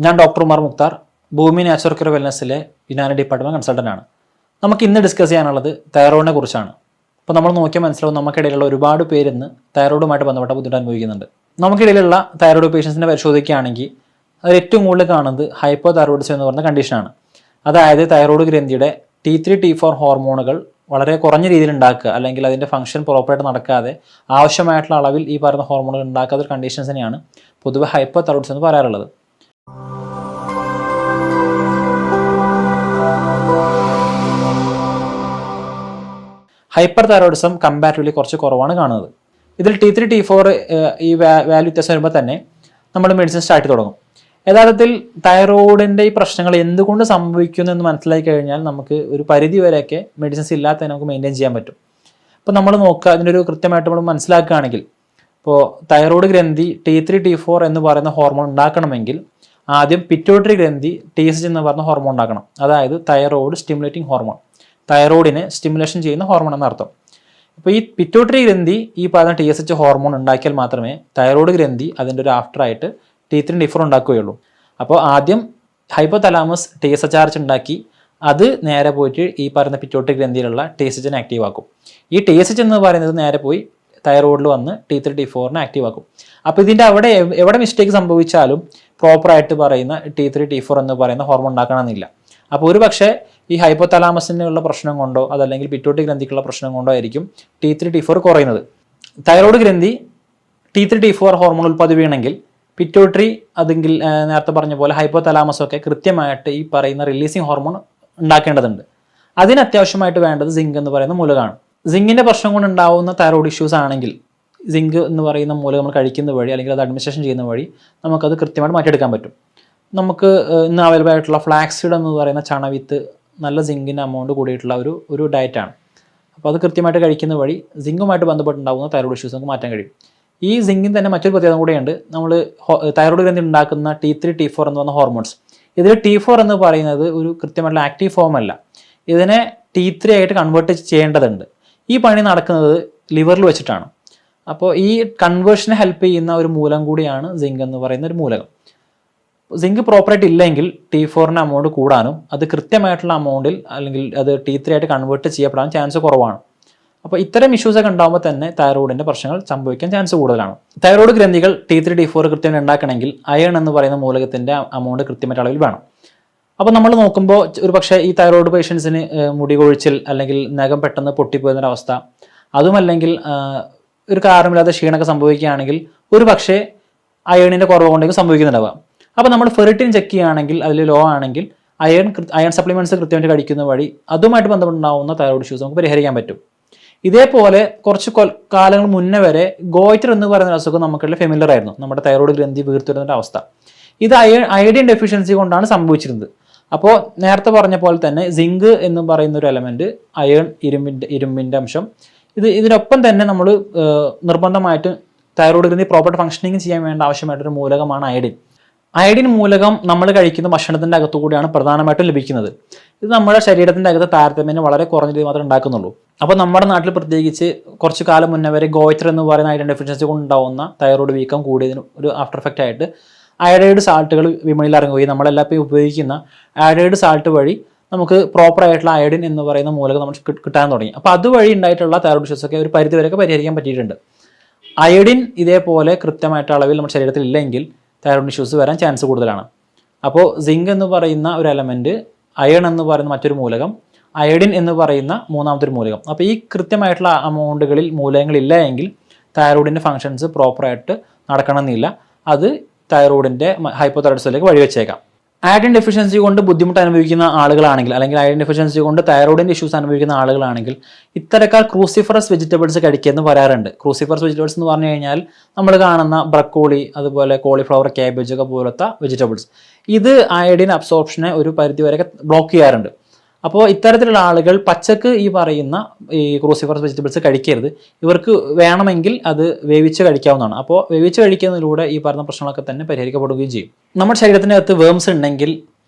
ഞാൻ doctor Umar Mukhtar, Bhoomi natural care വെൽനസ്സിലെ Unani department consultant ആണ്. നമുക്ക് ഇന്ന് ഡിസ്കസ് ചെയ്യാനുള്ളത് തൈറോയിഡിനെ കുറിച്ചാണ്. അപ്പോൾ നമ്മൾ നോക്കിയാൽ മനസ്സിലാവും നമുക്കിടയിലുള്ള ഒരുപാട് പേര് ഇന്ന് തൈറോയിഡുമായിട്ട് ബന്ധപ്പെട്ട ബുദ്ധിമുട്ട് അനുഭവിക്കുന്നുണ്ട്. നമുക്കിടയിലുള്ള തൈറോയിഡ് പേഷ്യൻസിനെ പരിശോധിക്കുകയാണെങ്കിൽ അതിൽ ഏറ്റവും കൂടുതൽ കാണുന്നത് ഹൈപ്പോ തൈറോയിഡിസം എന്ന് പറയുന്ന കണ്ടീഷനാണ്. അതായത് തൈറോയിഡ് ഗ്രന്ഥിയുടെ T3 T4 ഹോർമോണുകൾ വളരെ കുറഞ്ഞ രീതിയിൽ ഉണ്ടാക്കുക, അല്ലെങ്കിൽ അതിൻ്റെ ഫംഗ്ഷൻ പ്രോപ്പറായിട്ട് നടക്കാതെ ആവശ്യമായിട്ടുള്ള അളവിൽ ഈ പറയുന്ന ഹോർമോണുകൾ ഉണ്ടാക്കാത്ത ഒരു കണ്ടീഷൻസിനെയാണ് പൊതുവെ ഹൈപ്പോ തൈറോയിഡിസം എന്ന് പറയാറുള്ളത്. ഹൈപ്പർ തൈറോയിഡിസം കമ്പാരിറ്റീവ്ലി കുറച്ച് കുറവാണ് കാണുന്നത്. ഇതിൽ T3 T4 ഈ വാല്യൂ വ്യത്യാസം വരുമ്പോൾ തന്നെ നമ്മൾ മെഡിസിൻ സ്റ്റാർട്ട് തുടങ്ങും. യഥാർത്ഥത്തിൽ തൈറോയിഡിൻ്റെ ഈ പ്രശ്നങ്ങൾ എന്തുകൊണ്ട് സംഭവിക്കുന്നു എന്ന് മനസ്സിലാക്കി കഴിഞ്ഞാൽ നമുക്ക് ഒരു പരിധി വരെയൊക്കെ മെഡിസിൻസ് ഇല്ലാതെ നമുക്ക് മെയിൻറ്റെയിൻ ചെയ്യാൻ പറ്റും. അപ്പോൾ നമ്മൾ നോക്കുക, അതിൻ്റെ ഒരു കൃത്യമായിട്ട് നമ്മൾ മനസ്സിലാക്കുകയാണെങ്കിൽ, ഇപ്പോൾ തൈറോയിഡ് ഗ്രന്ഥി T3 T4 എന്ന് പറയുന്ന ഹോർമോൺ ഉണ്ടാക്കണമെങ്കിൽ ആദ്യം പിറ്റ്യൂട്ടറി ഗ്രന്ഥി TSH എന്ന് പറയുന്ന ഹോർമോൺ ഉണ്ടാക്കണം. അതായത് തൈറോയിഡ് സ്റ്റിമുലേറ്റിംഗ് ഹോർമോൺ, തൈറോയിഡിനെ സ്റ്റിമുലേഷൻ ചെയ്യുന്ന ഹോർമോൺ എന്നർത്ഥം. ഇപ്പോൾ ഈ പിറ്റ്യൂട്ടറി ഗ്രന്ഥി ഈ പറയുന്ന TSH ഹോർമോൺ ഉണ്ടാക്കിയാൽ മാത്രമേ തൈറോയിഡ് ഗ്രന്ഥി അതിൻ്റെ ഒരു ആഫ്റ്ററായിട്ട് T3 T4 ഉണ്ടാക്കുകയുള്ളൂ. അപ്പോൾ ആദ്യം ഹൈപ്പോതലാമസ് TSH ഉണ്ടാക്കി അത് നേരെ പോയിട്ട് ഈ പറയുന്ന പിറ്റ്യൂട്ടറി ഗ്രന്ഥിയിലുള്ള TSHനെ ആക്റ്റീവ് ആക്കും. ഈ TSH എന്ന് പറയുന്നത് നേരെ പോയി തൈറോയിഡിൽ വന്ന് T3 T4നെ ആക്റ്റീവ് ആക്കും. അപ്പോൾ ഇതിൻ്റെ എവിടെ മിസ്റ്റേക്ക് സംഭവിച്ചാലും പ്രോപ്പറായിട്ട് പറയുന്ന T3 T4 എന്ന് പറയുന്ന ഹോർമോൺ ഉണ്ടാക്കണമെന്നില്ല. അപ്പോൾ ഒരു പക്ഷേ ഈ ഹൈപ്പോതലാമസിനുള്ള പ്രശ്നം കൊണ്ടോ അതല്ലെങ്കിൽ പിറ്റ്യൂട്ടറി ഗ്രന്ഥിക്കുള്ള പ്രശ്നം കൊണ്ടോ ആയിരിക്കും T3 T4 കുറയുന്നത്. തൈറോയിഡ് ഗ്രന്ഥി T3 T4 ഹോർമോൺ ഉൽപ്പാദിപ്പിക്കണമെങ്കിൽ പിറ്റ്യൂട്ടറി അതെങ്കിൽ നേരത്തെ പറഞ്ഞ പോലെ ഹൈപ്പോതലാമസൊക്കെ കൃത്യമായിട്ട് ഈ പറയുന്ന റിലീസിങ് ഹോർമോൺ ഉണ്ടാക്കേണ്ടതുണ്ട്. അതിന് അത്യാവശ്യമായിട്ട് വേണ്ടത് സിങ്ക് എന്ന് പറയുന്ന മൂലകമാണ്. സിങ്കിൻ്റെ പ്രശ്നം കൊണ്ട് ഉണ്ടാവുന്ന തൈറോയിഡ് ഇഷ്യൂസ് ആണെങ്കിൽ സിങ്ക് എന്ന് പറയുന്ന മൂലകം നമ്മൾ കഴിക്കുന്ന വഴി അല്ലെങ്കിൽ അത് അഡ്മിനിസ്ട്രേഷൻ ചെയ്യുന്ന വഴി നമുക്കത് കൃത്യമായിട്ട് മാറ്റിയെടുക്കാൻ പറ്റും. നമുക്ക് ഇന്ന് അവൈലബിൾ ആയിട്ടുള്ള ഫ്ലാക്സീഡ് എന്ന് പറയുന്ന ചണവിത്ത് നല്ല സിങ്കിൻ്റെ എമൗണ്ട് കൂടിയിട്ടുള്ള ഒരു ഡയറ്റാണ്. അപ്പോൾ അത് കൃത്യമായിട്ട് കഴിക്കുന്ന വഴി സിങ്കുമായിട്ട് ബന്ധപ്പെട്ടുണ്ടാകുന്ന തൈറോയിഡ് ഇഷ്യൂസ് നമുക്ക് മാറ്റാൻ കഴിയും. ഈ സിങ്കിന് തന്നെ മറ്റൊരു പ്രത്യേകത കൂടെയുണ്ട്. നമ്മൾ തൈറോയിഡ് ഗ്രന്ഥി ഉണ്ടാക്കുന്ന T3 T4 എന്ന് പറഞ്ഞ ഹോർമോൺസ്, ഇതിൽ T4 എന്ന് പറയുന്നത് ഒരു കൃത്യമായിട്ടുള്ള ആക്റ്റീവ് ഫോം അല്ല. ഇതിനെ T3 ആയിട്ട് കൺവേർട്ട് ചെയ്യേണ്ടതുണ്ട്. ഈ പണി നടക്കുന്നത് ലിവറിൽ വെച്ചിട്ടാണ്. അപ്പോൾ ഈ കൺവേർഷനെ ഹെൽപ്പ് ചെയ്യുന്ന ഒരു മൂലം കൂടിയാണ് സിങ്ക് എന്ന് പറയുന്ന ഒരു മൂലകം. സിങ്ക് പ്രോപ്പറായിട്ട് ഇല്ലെങ്കിൽ T4ൻ്റെ എമൗണ്ട് കൂടാനും അത് കൃത്യമായിട്ടുള്ള എമൗണ്ടിൽ അല്ലെങ്കിൽ അത് T3 ആയിട്ട് കൺവേർട്ട് ചെയ്യപ്പെടാൻ ചാൻസ് കുറവാണ്. അപ്പോൾ ഇത്തരം ഇഷ്യൂസൊക്കെ ഉണ്ടാകുമ്പോൾ തന്നെ തൈറോയിഡിൻ്റെ പ്രശ്നങ്ങൾ സംഭവിക്കാൻ ചാൻസ് കൂടുതലാണ്. തൈറോയിഡ് ഗ്രന്ഥികൾ T3 T4 കൃത്യമായി ഉണ്ടാക്കണമെങ്കിൽ അയൺ എന്ന് പറയുന്ന മൂലകത്തിൻ്റെ എമൗണ്ട് കൃത്യമായിട്ട് അളവിൽ വേണം. അപ്പോൾ നമ്മൾ നോക്കുമ്പോൾ ഒരു പക്ഷേ ഈ തൈറോയിഡ് പേഷ്യൻസിന് മുടി കൊഴിച്ചിൽ അല്ലെങ്കിൽ നഖം പെട്ടെന്ന് പൊട്ടിപ്പോകുന്നൊരവസ്ഥ, അതുമല്ലെങ്കിൽ ഒരു കാരണമില്ലാതെ ക്ഷീണമൊക്കെ സംഭവിക്കുകയാണെങ്കിൽ ഒരു പക്ഷേ അയണിൻ്റെ കുറവ് കൊണ്ടേക്കും സംഭവിക്കുന്നുണ്ടാവുക. അപ്പോൾ നമ്മൾ ഫെറിറ്റിൻ ചെക്ക് ചെയ്യുകയാണെങ്കിൽ അതിൽ ലോ ആണെങ്കിൽ അയൺ സപ്ലിമെൻറ്റ്സ് കൃത്യമായിട്ട് കഴിക്കുന്ന വഴി അതുമായിട്ട് ബന്ധപ്പെട്ടുണ്ടാവുന്ന തൈറോയിഡ് ഇഷ്യൂസ് നമുക്ക് പരിഹരിക്കാൻ പറ്റും. ഇതേപോലെ കുറച്ച് കാലങ്ങൾ മുന്നേ വരെ ഗോയിറ്റർ എന്ന് പറയുന്ന അസുഖം നമുക്കുള്ള ഫെമിലർ ആയിരുന്നു, നമ്മുടെ തൈറോയിഡ് ഗ്രന്ഥി വീർത്തുവരുന്ന അവസ്ഥ. ഇത് അയഡിൻ ഡെഫിഷ്യൻസി കൊണ്ടാണ് സംഭവിച്ചിരുന്നത്. അപ്പോൾ നേരത്തെ പറഞ്ഞ പോലെ തന്നെ സിങ്ക് എന്ന് പറയുന്ന ഒരു എലമെൻറ്റ്, അയൺ ഇരുമ്പിൻ്റെ അംശം, ഇതിനൊപ്പം തന്നെ നമ്മൾ നിർബന്ധമായിട്ട് തൈറോയിഡ് ഗ്രന്ഥി പ്രോപ്പർ ഫംഗ്ഷനിങ് ചെയ്യാൻ വേണ്ട ആവശ്യമായിട്ടൊരു മൂലകമാണ് അയഡിൻ. അയഡിൻ മൂലകം നമ്മൾ കഴിക്കുന്ന ഭക്ഷണത്തിൻ്റെ അകത്തു കൂടിയാണ് പ്രധാനമായിട്ടും ലഭിക്കുന്നത്. ഇത് നമ്മുടെ ശരീരത്തിൻ്റെ അകത്ത് താരതമ്യേന വളരെ കുറഞ്ഞ രീതി മാത്രമേ ഉണ്ടാക്കുന്നുള്ളൂ. അപ്പോൾ നമ്മുടെ നാട്ടിൽ പ്രത്യേകിച്ച് കുറച്ച് കാലം മുന്നേ വരെ ഗോയിറ്റർ എന്ന് പറയുന്ന അയഡിൻ ഡെഫിഷ്യൻസി കൊണ്ടുണ്ടാവുന്ന തൈറോയിഡ് വീക്കം കൂടിയതിന് ഒരു ആഫ്റ്റർ എഫക്റ്റ് ആയിട്ട് അയഡൈഡ് സാൾട്ടുകൾ വിപണിയിൽ ഇറങ്ങുകയും നമ്മളെല്ലാം ഉപയോഗിക്കുന്ന അയഡൈഡ് സാൾട്ട് വഴി നമുക്ക് പ്രോപ്പറായിട്ടുള്ള അയഡിൻ എന്ന് പറയുന്ന മൂലകം നമ്മൾ കിട്ടാൻ തുടങ്ങി. അപ്പോൾ അതുവഴി ഉണ്ടായിട്ടുള്ള തൈറോയിഡ് ഇഷ്യൂസൊക്കെ ഒരു പരിധി വരെയൊക്കെ പരിഹരിക്കാൻ പറ്റിയിട്ടുണ്ട്. അയഡിൻ ഇതേപോലെ കൃത്യമായിട്ട് അളവിൽ നമ്മുടെ ശരീരത്തിൽ ഇല്ലെങ്കിൽ തൈറോയിഡ് ഇഷ്യൂസ് വരാൻ ചാൻസ് കൂടുതലാണ്. അപ്പോൾ സിങ്ക് എന്ന് പറയുന്ന ഒരു എലമെൻറ്റ്, അയൺ എന്ന് പറയുന്ന മറ്റൊരു മൂലകം, അയഡിൻ എന്ന് പറയുന്ന മൂന്നാമത്തെ ഒരു മൂലകം. അപ്പോൾ ഈ കൃത്യമായിട്ടുള്ള എമൗണ്ടുകളിൽ മൂലകങ്ങളില്ല എങ്കിൽ തൈറോയിഡിൻ്റെ ഫങ്ഷൻസ് പ്രോപ്പറായിട്ട് നടക്കണമെന്നില്ല. അത് തൈറോയിഡിൻ്റെ ഹൈപ്പോതൈറോയിഡിസത്തിലേക്ക് വഴിവെച്ചേക്കാം. അയഡിൻ ഡെഫിഷ്യൻസി കൊണ്ട് ബുദ്ധിമുട്ട് അനുഭവിക്കുന്ന ആളുകളാണെങ്കിൽ അല്ലെങ്കിൽ അയഡിൻ ഡെഫിഷ്യൻസി കൊണ്ട് തൈറോയിഡിൻ്റെ ഇഷ്യൂസ് അനുഭവിക്കുന്ന ആളുകളാണെങ്കിൽ ഇത്തരക്കാർ ക്രൂസിഫറസ് വെജിറ്റബിൾസ് കഴിക്കുമെന്ന് പറയാറുണ്ട്. ക്രൂസിഫറസ് വെജിറ്റബിൾസ് എന്ന് പറഞ്ഞു കഴിഞ്ഞാൽ നമ്മൾ കാണുന്ന ബ്രക്കോളി, അതുപോലെ കോളിഫ്ലവർ, ക്യാബേജ് ഒക്കെ പോലത്തെ വെജിറ്റബിൾസ്, ഇത് അയഡിൻ അബ്സോർപ്ഷനെ ഒരു പരിധി വരെയൊക്കെ ബ്ലോക്ക് ചെയ്യാറുണ്ട്. അപ്പോൾ ഇത്തരത്തിലുള്ള ആളുകൾ പച്ചക്ക് ഈ പറയുന്ന ഈ ക്രൂസിഫറസ് വെജിറ്റബിൾസ് കഴിക്കരുത്. ഇവർക്ക് വേണമെങ്കിൽ അത് വേവിച്ച് കഴിക്കാവുന്നതാണ്. അപ്പോൾ വേവിച്ച് കഴിക്കുന്നതിലൂടെ ഈ പറയുന്ന പ്രശ്നങ്ങളൊക്കെ തന്നെ പരിഹരിക്കപ്പെടുകയും ചെയ്യും. നമ്മുടെ ശരീരത്തിൻ്റെ അകത്ത് വേംസ് ഉണ്ടെങ്കിൽ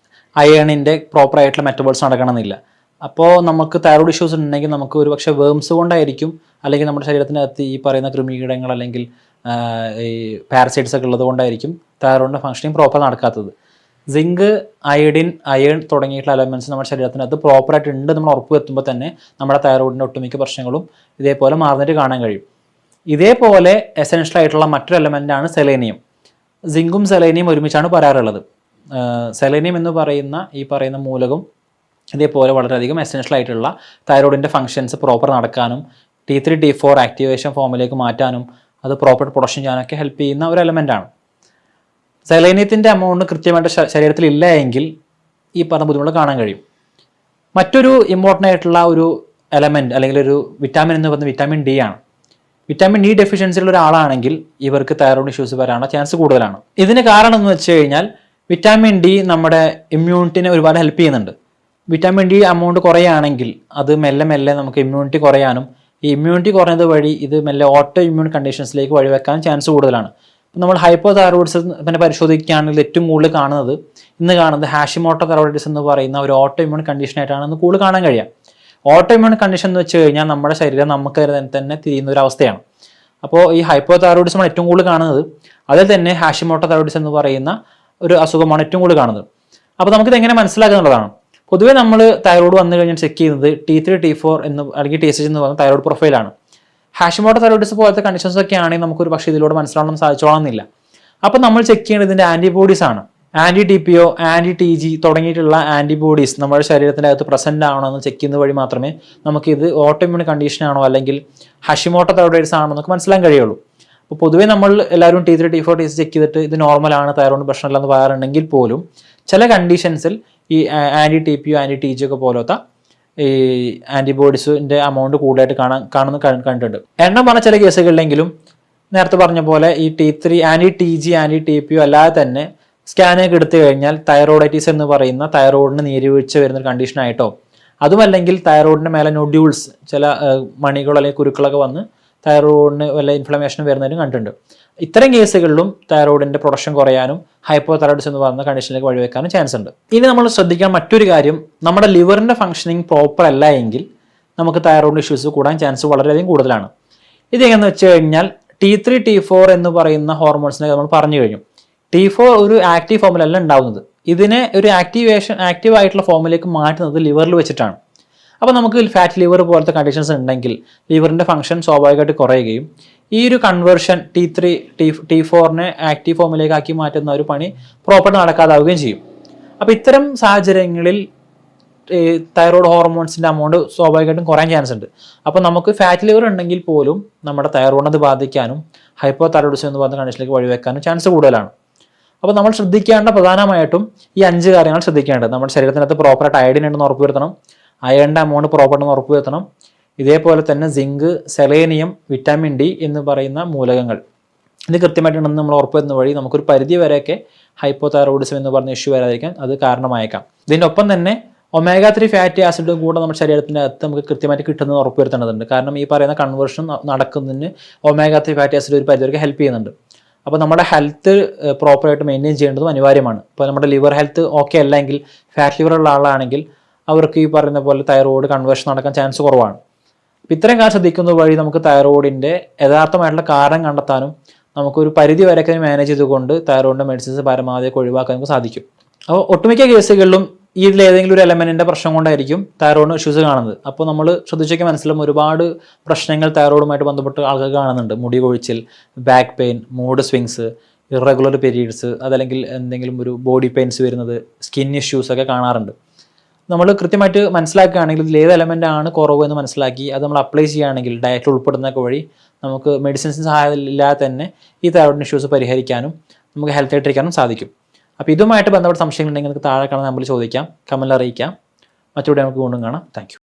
അയണിൻ്റെ പ്രോപ്പറായിട്ടുള്ള മെറ്റബോൾസ് നടക്കണമെന്നില്ല. അപ്പോൾ നമുക്ക് തൈറോയിഡ് ഇഷ്യൂസ് ഉണ്ടെങ്കിൽ നമുക്ക് ഒരു പക്ഷേ വേംസ് കൊണ്ടായിരിക്കും, അല്ലെങ്കിൽ നമ്മുടെ ശരീരത്തിൻ്റെ അകത്ത് ഈ പറയുന്ന കൃമികീടങ്ങൾ അല്ലെങ്കിൽ ഈ പാരസൈറ്റ്സ് ഒക്കെ ഉള്ളത് കൊണ്ടായിരിക്കും തൈറോയിഡിൻ്റെ ഫംഗ്ഷനിങ് പ്രോപ്പർ നടക്കാത്തത്. സിങ്ക്, അയഡിൻ, അയൺ തുടങ്ങിയിട്ടുള്ള എലമെൻറ്റ്സ് നമ്മുടെ ശരീരത്തിനകത്ത് പ്രോപ്പറായിട്ട് ഉണ്ട് നമ്മൾ ഉറപ്പ് വരുത്തുമ്പോൾ തന്നെ നമ്മുടെ തൈറോയിഡിൻ്റെ ഒട്ടുമിക്ക പ്രശ്നങ്ങളും ഇതേപോലെ മാറുന്നിട്ട് കാണാൻ കഴിയും. ഇതേപോലെ എസെൻഷ്യൽ ആയിട്ടുള്ള മറ്റൊരു എലമെൻ്റാണ് സെലേനിയം. സിങ്കും സെലേനിയം ഒരുമിച്ചാണ് പറയാറുള്ളത്. സെലേനിയം എന്ന് പറയുന്ന ഈ പറയുന്ന മൂലകം ഇതേപോലെ വളരെയധികം എസെൻഷ്യൽ ആയിട്ടുള്ള തൈറോയിഡിൻ്റെ ഫങ്ഷൻസ് പ്രോപ്പർ നടക്കാനും T3 T4 ആക്ടിവേഷൻ ഫോമിലേക്ക് മാറ്റാനും അത് പ്രോപ്പർ പ്രൊഡക്ഷൻ ചെയ്യാനൊക്കെ ഹെൽപ്പ് ചെയ്യുന്ന ഒരു എലമെൻ്റാണ്. സെലേനിയത്തിൻ്റെ എമൗണ്ട് കൃത്യമായിട്ട് ശരീരത്തിൽ ഇല്ല എങ്കിൽ ഈ പറഞ്ഞ ബുദ്ധിമുട്ട് കാണാൻ കഴിയും. മറ്റൊരു ഇമ്പോർട്ടൻ്റ് ആയിട്ടുള്ള ഒരു എലമെൻറ്റ് അല്ലെങ്കിൽ ഒരു വിറ്റാമിൻ എന്ന് പറയുന്നത് വിറ്റാമിൻ ഡി ആണ്. വിറ്റാമിൻ ഡി ഡെഫിഷ്യൻസിയുള്ള ഒരാളാണെങ്കിൽ ഇവർക്ക് തൈറോയിഡ് ഇഷ്യൂസ് വരാനുള്ള ചാൻസ് കൂടുതലാണ്. ഇതിന് കാരണം എന്ന് വെച്ച് കഴിഞ്ഞാൽ വിറ്റാമിൻ ഡി നമ്മുടെ ഇമ്മ്യൂണിറ്റിനെ ഒരുപാട് ഹെൽപ്പ് ചെയ്യുന്നുണ്ട്. വിറ്റാമിൻ ഡി എമൗണ്ട് കുറയുകയാണെങ്കിൽ അത് മെല്ലെ മെല്ലെ നമുക്ക് ഇമ്മ്യൂണിറ്റി കുറയാനും ഈ ഇമ്മ്യൂണിറ്റി കുറഞ്ഞത് വഴി ഇത് മെല്ലെ ഓട്ടോ ഇമ്മ്യൂൺ കണ്ടീഷൻസിലേക്ക് വഴിവെക്കാൻ ചാൻസ് കൂടുതലാണ്. നമ്മൾ ഹൈപ്പോ തൈറോയിഡിസം പിന്നെ പരിശോധിക്കുകയാണെങ്കിൽ ഏറ്റവും കൂടുതൽ കാണുന്നത് ഹാഷിമോട്ടോ തൈറോയിഡിസം എന്ന് പറയുന്ന ഒരു ഓട്ടോ ഇമ്മ്യൂൺ കണ്ടീഷനായിട്ടാണ് ഇന്ന് കൂടുതൽ കാണാൻ കഴിയുക. ഓട്ടോ ഇമ്മ്യൂൺ കണ്ടീഷൻ എന്ന് വെച്ച് കഴിഞ്ഞാൽ നമ്മുടെ ശരീരം നമുക്ക് തന്നെ തിരിയുന്ന ഒരു അവസ്ഥയാണ്. അപ്പോൾ ഈ ഹൈപ്പോ തൈറോയിഡിസമാണ് ഏറ്റവും കൂടുതൽ കാണുന്നത്. അതിൽ തന്നെ ഹാഷിമോട്ടോ തൈറോയിഡിസം എന്ന് പറയുന്ന ഒരു അസുഖമാണ് ഏറ്റവും കൂടുതൽ കാണുന്നത്. അപ്പോൾ നമുക്കിത് എങ്ങനെ മനസ്സിലാക്കുന്നുള്ളതാണ്. പൊതുവേ നമ്മൾ തൈറോയിഡ് വന്നു കഴിഞ്ഞാൽ ചെക്ക് ചെയ്യുന്നത് T3 T4 എന്ന് അല്ലെങ്കിൽ TSH എന്ന് പറയുന്ന തൈറോയിഡ് പ്രൊഫൈലാണ്. ഹാഷിമോട്ടോ തൈറോയിഡിസം പോലത്തെ കണ്ടീഷൻസ് ഒക്കെ ആണെങ്കിൽ നമുക്കൊരു പക്ഷേ ഇതിലൂടെ മനസ്സിലാവണം സാധിച്ചോളണമെന്നില്ല. അപ്പോൾ നമ്മൾ ചെക്ക് ചെയ്യേണ്ടത് ഇതിൻ്റെ ആൻറ്റിബോഡീസ് ആണ്. ആൻറ്റി-TPO, ആൻറ്റി-TG തുടങ്ങിയിട്ടുള്ള ആൻറ്റിബോഡീസ് നമ്മുടെ ശരീരത്തിൻ്റെ അകത്ത് പ്രസന്റ് ആവണമെന്ന് ചെക്ക് ചെയ്യുന്ന വഴി മാത്രമേ നമുക്ക് ഇത് ഓട്ടോഇമ്യൂൺ കണ്ടീഷൻ ആണോ അല്ലെങ്കിൽ ഹാഷിമോട്ടോ തൈറോയിഡിസ് ആണോ എന്നൊക്കെ മനസ്സിലാക്കാൻ കഴിയുള്ളൂ. അപ്പോൾ പൊതുവേ നമ്മൾ എല്ലാവരും T3 T4 TSH ചെക്ക് ചെയ്തിട്ട് ഇത് നോർമലാണ്, തൈറോയിഡ് പ്രശ്നമില്ലെന്ന് പറയാറുണ്ടെങ്കിൽ പോലും ചില കണ്ടീഷൻസിൽ ഈ ആൻറ്റി-TPO, ആൻറ്റി-TG ഒക്കെ പോലത്തെ ഈ ആൻറ്റിബോഡീസിൻ്റെ എമൗണ്ട് കൂടുതലായിട്ട് കണ്ടിട്ടുണ്ട്. എണ്ണം പറഞ്ഞ ചില കേസുകളിലെങ്കിലും നേരത്തെ പറഞ്ഞ പോലെ ഈ T3 ആൻറ്റി-TG, ആൻറ്റി-TPO അല്ലാതെ തന്നെ സ്കാനൊക്കെ എടുത്തു കഴിഞ്ഞാൽ തൈറോയിഡൈറ്റിസ് എന്ന് പറയുന്ന തൈറോയിഡിന് നീരുവീഴ്ച വരുന്ന കണ്ടീഷനായിട്ടോ അതുമല്ലെങ്കിൽ തൈറോയിഡിൻ്റെ മേലെ നൊഡ്യൂൾസ് ചില മണികളോ അല്ലെങ്കിൽ കുരുക്കളൊക്കെ വന്ന് തൈറോയിഡിന് വല്ല ഇൻഫ്ലമേഷൻ വരുന്നതിനും കണ്ടിട്ടുണ്ട്. ഇത്തരം കേസുകളിലും തൈറോയിഡിൻ്റെ പ്രൊഡക്ഷൻ കുറയാനും ഹൈപ്പോ തൈറോയിഡിസം എന്ന് പറയുന്ന കണ്ടീഷനിലേക്ക് വഴിവെക്കാനും ചാൻസ് ഉണ്ട്. ഇനി നമ്മൾ ശ്രദ്ധിക്കാൻ മറ്റൊരു കാര്യം, നമ്മുടെ ലിവറിൻ്റെ ഫംഗ്ഷനിങ് പ്രോപ്പർ അല്ല എങ്കിൽ നമുക്ക് തൈറോയിഡ് ഇഷ്യൂസ് കൂടാൻ ചാൻസ് വളരെയധികം കൂടുതലാണ്. ഇതെങ്ങനെയെന്ന് വെച്ച് കഴിഞ്ഞാൽ T3 T4 എന്ന് പറയുന്ന ഹോർമോൺസിനെ നമ്മൾ പറഞ്ഞു കഴിഞ്ഞു. T4 ഒരു ആക്റ്റീവ് ഫോമിലല്ല ഉണ്ടാവുന്നത്. ഇതിനെ ഒരു ആക്റ്റീവ് ആയിട്ടുള്ള ഫോമിലേക്ക് മാറ്റുന്നത് ലിവറിൽ വെച്ചിട്ടാണ്. അപ്പോൾ നമുക്ക് ഫാറ്റ് ലിവർ പോലത്തെ കണ്ടീഷൻസ് ഉണ്ടെങ്കിൽ ലിവറിൻ്റെ ഫംഗ്ഷൻ സ്വാഭാവികമായിട്ട് കുറയുകയും ഈ ഒരു കൺവേർഷൻ T3 T4നെ ആക്റ്റീവ് ഫോമിലേക്ക് ആക്കി മാറ്റുന്ന ഒരു പണി പ്രോപ്പർട്ട് നടക്കാതാവുകയും ചെയ്യും. അപ്പോൾ ഇത്തരം സാഹചര്യങ്ങളിൽ തൈറോയ്ഡ് ഹോർമോൺസിൻ്റെ എമൗണ്ട് സ്വാഭാവികമായിട്ടും കുറയാൻ ചാൻസ് ഉണ്ട്. അപ്പോൾ നമുക്ക് ഫാറ്റ് ലിവർ ഉണ്ടെങ്കിൽ പോലും നമ്മുടെ തൈറോയിഡിനെ അത് ബാധിക്കാനും ഹൈപ്പോ തൈറോയിഡിസം എന്ന് പറയുന്ന കണ്ടീഷനിലേക്ക് വഴിവെക്കാനും ചാൻസ് കൂടുതലാണ്. അപ്പോൾ നമ്മൾ ശ്രദ്ധിക്കേണ്ട പ്രധാനമായിട്ടും ഈ 5 കാര്യങ്ങൾ ശ്രദ്ധിക്കേണ്ടത്. നമ്മുടെ ശരീരത്തിനകത്ത് പ്രോപ്പറായിട്ട് അയഡിൻ ഉണ്ടെന്ന് ഉറപ്പുവരുത്തണം, അയണിൻ്റെ എമൗണ്ട് പ്രോപ്പറാണെന്ന് ഉറപ്പുവരുത്തണം. ഇതേപോലെ തന്നെ സിങ്ക്, സെലേനിയം, വിറ്റാമിൻ ഡി എന്ന് പറയുന്ന മൂലകങ്ങൾ ഇത് കൃത്യമായിട്ടുണ്ടെന്ന് നമ്മൾ ഉറപ്പുവരുന്ന വഴി നമുക്കൊരു പരിധി വരെയൊക്കെ ഹൈപ്പോ തൈറോയിഡിസം എന്ന് പറഞ്ഞ ഇഷ്യൂ വരാതിരിക്കാൻ അത് കാരണമായേക്കാം. ഇതിൻ്റെ ഒപ്പം തന്നെ omega-3 ഫാറ്റി ആസിഡ് കൂടെ നമ്മുടെ ശരീരത്തിൻ്റെ അകത്ത് നമുക്ക് കൃത്യമായിട്ട് കിട്ടുന്നത് ഉറപ്പുവരുത്തേണ്ടതുണ്ട്. കാരണം ഈ പറയുന്ന കൺവേർഷൻ നടക്കുന്നതിന് omega-3 ഫാറ്റി ആസിഡ് ഒരു പരിധിവരെ ഹെൽപ്പ് ചെയ്യുന്നുണ്ട്. അപ്പോൾ നമ്മുടെ ഹെൽത്ത് പ്രോപ്പറായിട്ട് മെയിൻറ്റെയിൻ ചെയ്യേണ്ടതും അനിവാര്യമാണ്. ഇപ്പോൾ നമ്മുടെ ലിവർ ഹെൽത്ത് ഓക്കെ അല്ലെങ്കിൽ ഫാറ്റ് ലിവർ ഉള്ള ആളാണെങ്കിൽ അവർക്ക് ഈ പറയുന്ന പോലെ തൈറോയിഡ് കൺവേർഷൻ നടക്കാൻ ചാൻസ് കുറവാണ്. അപ്പോൾ ഇത്രയും കാര്യം ശ്രദ്ധിക്കുന്നത് വഴി നമുക്ക് തൈറോയിഡിൻ്റെ യഥാർത്ഥമായിട്ടുള്ള കാരണം കണ്ടെത്താനും നമുക്കൊരു പരിധി വരെയൊക്കെ മാനേജ് ചെയ്തുകൊണ്ട് തൈറോയിഡിൻ്റെ മെഡിസിൻസ് പരമാവധി ഒഴിവാക്കാൻ നമുക്ക് സാധിക്കും. അപ്പോൾ ഒട്ടുമിക്ക കേസുകളിലും ഇതിലേതെങ്കിലും ഒരു എലമെൻറ്റിൻ്റെ പ്രശ്നം കൊണ്ടായിരിക്കും തൈറോയിഡ് ഇഷ്യൂസ് കാണുന്നത്. അപ്പോൾ നമ്മൾ ശ്രദ്ധിച്ചൊക്കെ മനസ്സിലാവും ഒരുപാട് പ്രശ്നങ്ങൾ തൈറോയിഡുമായിട്ട് ബന്ധപ്പെട്ട് ആൾക്കാർ കാണുന്നുണ്ട്. മുടി കൊഴിച്ചിൽ, back pain, mood swings, irregular periods, അതല്ലെങ്കിൽ എന്തെങ്കിലും ഒരു ബോഡി പെയിൻസ് വരുന്നത്, സ്കിൻ ഇഷ്യൂസ് ഒക്കെ കാണാറുണ്ട്. നമ്മൾ കൃത്യമായിട്ട് മനസ്സിലാക്കുകയാണെങ്കിൽ ഇതിൽ ഏത് എലമെൻ്റ് ആണ് കുറവ് എന്ന് മനസ്സിലാക്കി അത് നമ്മൾ അപ്ലൈ ചെയ്യുകയാണെങ്കിൽ ഡയറ്റിൽ ഉൾപ്പെടുന്നതൊക്കെ വഴി നമുക്ക് മെഡിസിൻസ് സഹായം ഇല്ലാതെ തന്നെ ഈ തൈറോയിഡ് ഇഷ്യൂസ് പരിഹരിക്കാനും നമുക്ക് ഹെൽത്ത് ആയിട്ടിരിക്കാനും സാധിക്കും. അപ്പോൾ ഇതുമായിട്ട് ബന്ധപ്പെട്ട സംശയങ്ങളുണ്ടെങ്കിൽ നിങ്ങൾക്ക് താഴെ കാണുന്ന നമ്പറിൽ ചോദിക്കാം, കമൻറ്റിൽ അറിയിക്കാം. മറ്റൊരു നമുക്ക് വീണ്ടും കാണാം. Thank you.